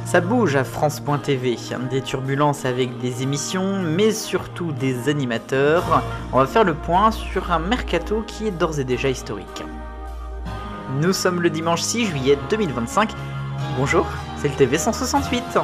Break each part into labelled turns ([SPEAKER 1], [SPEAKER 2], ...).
[SPEAKER 1] Ça bouge à France.tv, des turbulences avec des émissions, mais surtout des animateurs. On va faire le point sur un mercato qui est d'ores et déjà historique. Nous sommes le dimanche 6 juillet 2025. Bonjour, c'est le TV 168.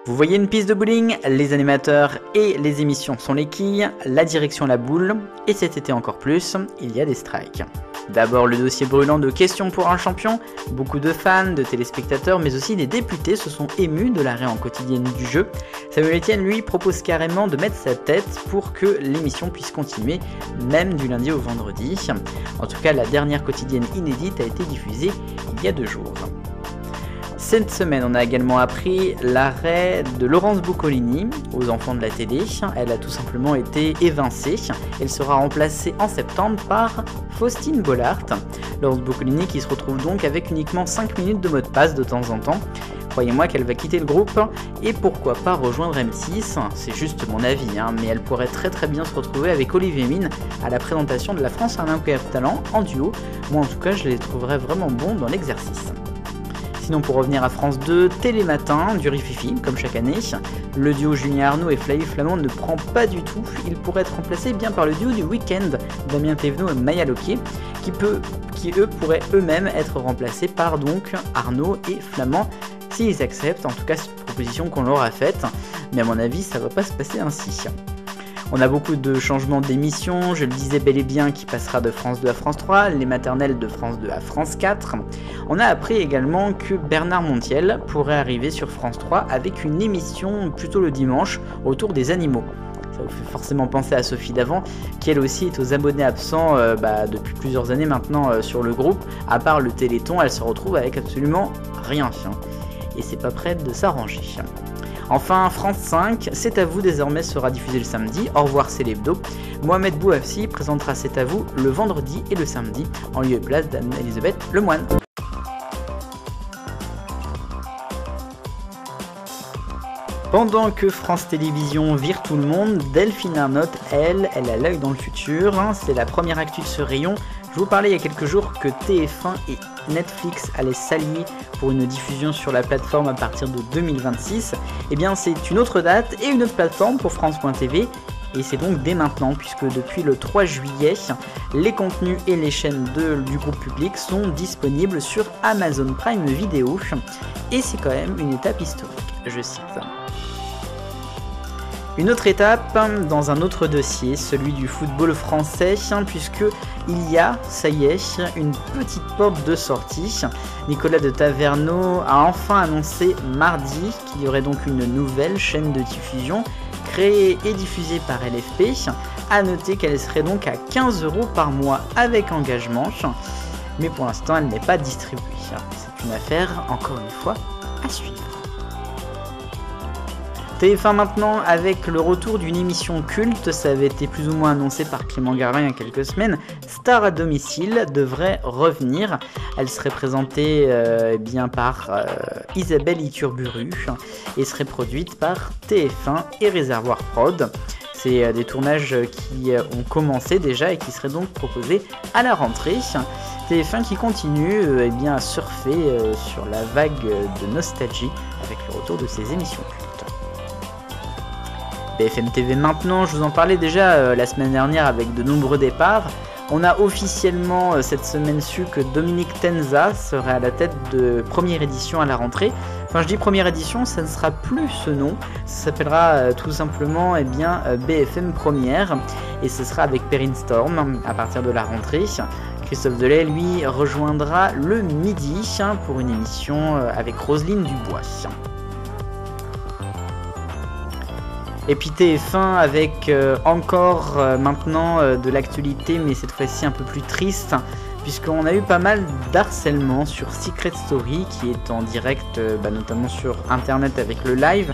[SPEAKER 1] Vous voyez une piste de bowling, les animateurs et les émissions sont les quilles, la direction la boule, et cet été encore plus, il y a des strikes. D'abord le dossier brûlant de questions pour un champion, beaucoup de fans, de téléspectateurs, mais aussi des députés se sont émus de l'arrêt en quotidienne du jeu. Samuel Etienne lui propose carrément de mettre sa tête pour que l'émission puisse continuer, même du lundi au vendredi. En tout cas, la dernière quotidienne inédite a été diffusée il y a 2 jours. Cette semaine, on a également appris l'arrêt de Laurence Boccolini aux enfants de la télé. Elle a tout simplement été évincée. Elle sera remplacée en septembre par Faustine Bollaert. Laurence Boccolini qui se retrouve donc avec uniquement 5 minutes de mot de passe de temps en temps. Croyez-moi qu'elle va quitter le groupe et pourquoi pas rejoindre M6, c'est juste mon avis, mais elle pourrait très bien se retrouver avec Olivier Mine à la présentation de La France a un incroyable talent en duo. Moi en tout cas je les trouverais vraiment bons dans l'exercice. Sinon pour revenir à France 2, Télématin, du Rififi, comme chaque année, le duo Julien Arnaud et Flavie Flamand ne prend pas du tout, il pourrait être remplacé bien par le duo du week-end, Damien Thévenot et Maya Loquier, qui eux pourraient eux-mêmes être remplacés par donc Arnaud et Flamand, s'ils acceptent, en tout cas c'est une proposition qu'on leur a faite, mais à mon avis ça va pas se passer ainsi. On a beaucoup de changements d'émissions, je le disais bel et bien, qui passera de France 2 à France 3, les maternelles de France 2 à France 4. On a appris également que Bernard Montiel pourrait arriver sur France 3 avec une émission plutôt le dimanche autour des animaux. Ça vous fait forcément penser à Sophie Davant, qui elle aussi est aux abonnés absents depuis plusieurs années maintenant sur le groupe. À part le Téléthon, elle se retrouve avec absolument rien. Et c'est pas prêt de s'arranger. Enfin, France 5, C'est à vous désormais sera diffusé le samedi, au revoir c'est l'hebdo. Mohamed Bouafsi présentera C'est à vous le vendredi et le samedi, en lieu et place d'Anne-Elisabeth Lemoine. Pendant que France Télévisions vire tout le monde, Delphine Arnault, elle a l'œil dans le futur, c'est la première actu de ce rayon. Je vous parlais il y a quelques jours que TF1 et Netflix allaient s'allier pour une diffusion sur la plateforme à partir de 2026. Eh bien c'est une autre date et une autre plateforme pour France.tv. Et c'est donc dès maintenant, puisque depuis le 3 juillet, les contenus et les chaînes du groupe public sont disponibles sur Amazon Prime Video. Et c'est quand même une étape historique, je cite. Une autre étape dans un autre dossier, celui du football français, puisque il y a, ça y est, une petite porte de sortie. Nicolas de Taverneau a enfin annoncé mardi qu'il y aurait donc une nouvelle chaîne de diffusion créée et diffusée par LFP. A noter qu'elle serait donc à 15 € par mois avec engagement, mais pour l'instant elle n'est pas distribuée. C'est une affaire, encore une fois, à suivre. TF1 maintenant avec le retour d'une émission culte, ça avait été plus ou moins annoncé par Clément Garvin il y a quelques semaines. Star à domicile devrait revenir. Elle serait présentée par Isabelle Iturburu et serait produite par TF1 et Réservoir Prod. C'est des tournages qui ont commencé déjà et qui seraient donc proposés à la rentrée. TF1 qui continue à surfer sur la vague de nostalgie avec le retour de ses émissions cultes. BFM TV maintenant, je vous en parlais déjà la semaine dernière avec de nombreux départs. On a officiellement cette semaine su que Dominique Tenza serait à la tête de première édition à la rentrée. Enfin je dis première édition, ça ne sera plus ce nom, ça s'appellera tout simplement BFM Première et ce sera avec Perrine Storm à partir de la rentrée. Christophe Delay lui rejoindra le midi pour une émission avec Roselyne Dubois. Et puis TF1 avec encore maintenant de l'actualité, mais cette fois-ci un peu plus triste, puisqu'on a eu pas mal d'harcèlement sur Secret Story qui est en direct notamment sur internet avec le live,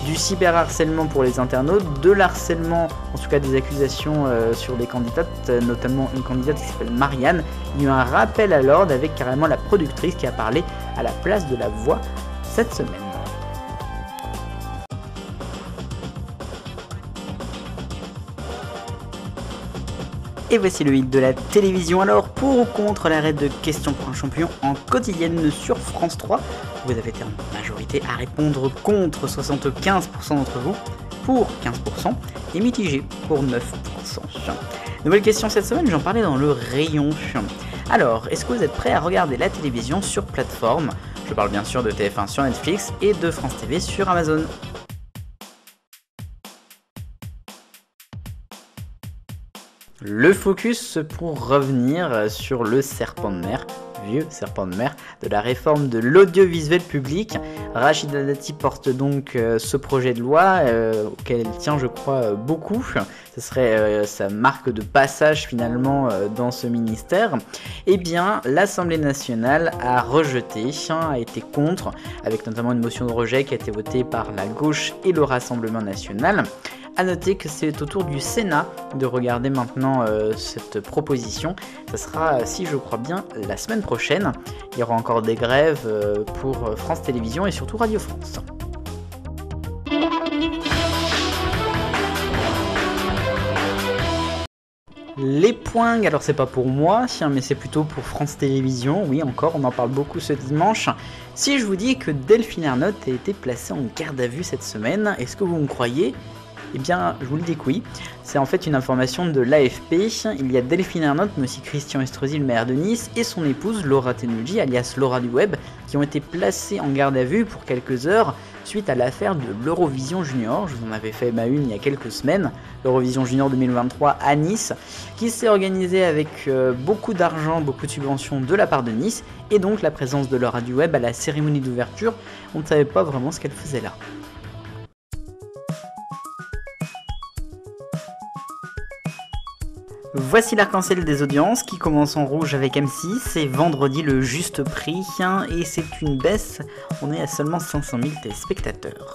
[SPEAKER 1] du cyberharcèlement pour les internautes, de l'harcèlement, en tout cas des accusations sur des candidates, notamment une candidate qui s'appelle Marianne. Il y a eu un rappel à l'ordre avec carrément la productrice qui a parlé à la place de la voix cette semaine. Et voici le hit de la télévision. Alors, pour ou contre l'arrêt de questions pour un champion en quotidienne sur France 3, vous avez été en majorité à répondre contre 75% d'entre vous, pour 15% et mitigé pour 9%. Nouvelle question cette semaine, j'en parlais dans le rayon. Alors, est-ce que vous êtes prêts à regarder la télévision sur plateforme ? Je parle bien sûr de TF1 sur Netflix et de France TV sur Amazon. Le focus pour revenir sur le serpent de mer, vieux serpent de mer, de la réforme de l'audiovisuel public. Rachida Dati porte donc ce projet de loi auquel elle tient, je crois, beaucoup. Ce serait sa marque de passage finalement dans ce ministère. Eh bien, l'Assemblée nationale a rejeté, a été contre, avec notamment une motion de rejet qui a été votée par la gauche et le Rassemblement national. A noter que c'est au tour du Sénat de regarder maintenant cette proposition. Ça sera, si je crois bien, la semaine prochaine. Il y aura encore des grèves pour France Télévisions et surtout Radio France. Les points, alors c'est pas pour moi, mais c'est plutôt pour France Télévisions. Oui, encore, on en parle beaucoup ce dimanche. Si je vous dis que Delphine Ernotte a été placée en garde à vue cette semaine, est-ce que vous me croyez ? Eh bien, je vous le dis que oui. C'est en fait une information de l'AFP. Il y a Delphine Ernotte, mais aussi Christian Estrosi, le maire de Nice, et son épouse Laura Tenuji, alias Laura du Web, qui ont été placés en garde à vue pour quelques heures suite à l'affaire de l'Eurovision Junior. Je vous en avais fait une il y a quelques semaines, l'Eurovision Junior 2023 à Nice, qui s'est organisée avec beaucoup d'argent, beaucoup de subventions de la part de Nice, et donc la présence de Laura du Web à la cérémonie d'ouverture. On ne savait pas vraiment ce qu'elle faisait là. Voici l'arc-en-ciel des audiences qui commence en rouge avec M6, c'est vendredi le juste prix et c'est une baisse, on est à seulement 500 000 téléspectateurs.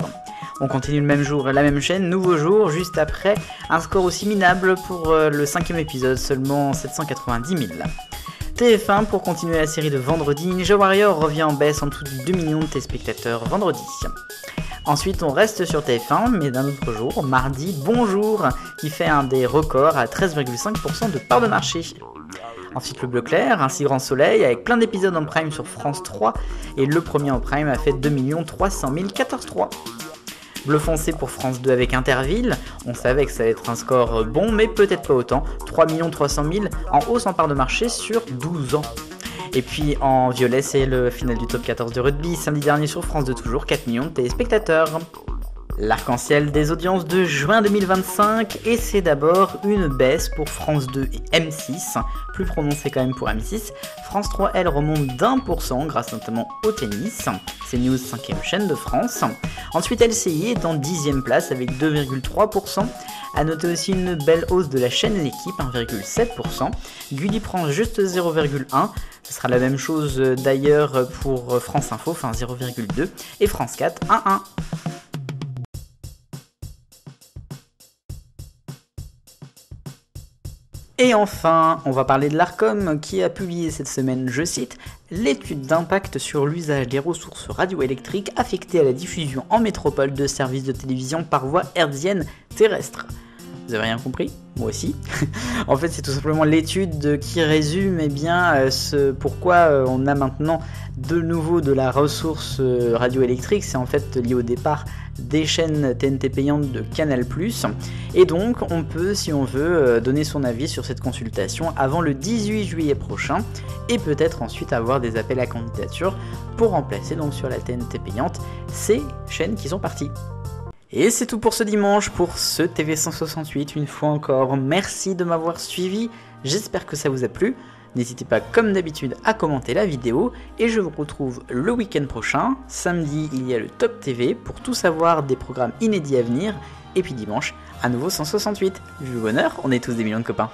[SPEAKER 1] On continue le même jour, la même chaîne, nouveau jour, juste après, un score aussi minable pour le 5e épisode, seulement 790 000. TF1 pour continuer la série de vendredi, Ninja Warrior revient en baisse en dessous de 2 millions de téléspectateurs vendredi. Ensuite, on reste sur TF1, mais d'un autre jour, mardi, Bonjour, qui fait un des records à 13,5% de part de marché. Ensuite, Le Bleu Clair, Un si grand soleil, avec plein d'épisodes en prime sur France 3, et le premier en prime a fait 2 300 000 14,3. Bleu foncé pour France 2 avec Interville, on savait que ça allait être un score bon, mais peut-être pas autant, 3 300 000 en hausse en part de marché sur 12 ans. Et puis en violet, c'est le final du top 14 de rugby, samedi dernier sur France 2 toujours, 4 millions de téléspectateurs. L'arc-en-ciel des audiences de juin 2025, et c'est d'abord une baisse pour France 2 et M6, plus prononcée quand même pour M6. France 3, elle, remonte d'1% grâce notamment au tennis. C'est News 5e chaîne de France. Ensuite, LCI est en 10e place avec 2,3%. A noter aussi une belle hausse de la chaîne L'équipe, 1,7%. Gulli prend juste 0,1%. Ce sera la même chose d'ailleurs pour France Info, 0,2%. Et France 4, 1,1%. Et enfin, on va parler de l'Arcom qui a publié cette semaine, je cite, « L'étude d'impact sur l'usage des ressources radioélectriques affectées à la diffusion en métropole de services de télévision par voie hertzienne terrestre ». Vous avez rien compris ? Moi aussi. En fait, c'est tout simplement l'étude qui résume ce pourquoi on a maintenant de nouveau de la ressource radioélectrique. C'est en fait lié au départ des chaînes TNT payantes de Canal+. Et donc, on peut, si on veut, donner son avis sur cette consultation avant le 18 juillet prochain et peut-être ensuite avoir des appels à candidature pour remplacer donc sur la TNT payante ces chaînes qui sont parties. Et c'est tout pour ce dimanche, pour ce TV168, une fois encore, merci de m'avoir suivi, j'espère que ça vous a plu, n'hésitez pas comme d'habitude à commenter la vidéo, et je vous retrouve le week-end prochain, samedi il y a le Top TV pour tout savoir des programmes inédits à venir, et puis dimanche, à nouveau 168, vu le bonheur, on est tous des millions de copains.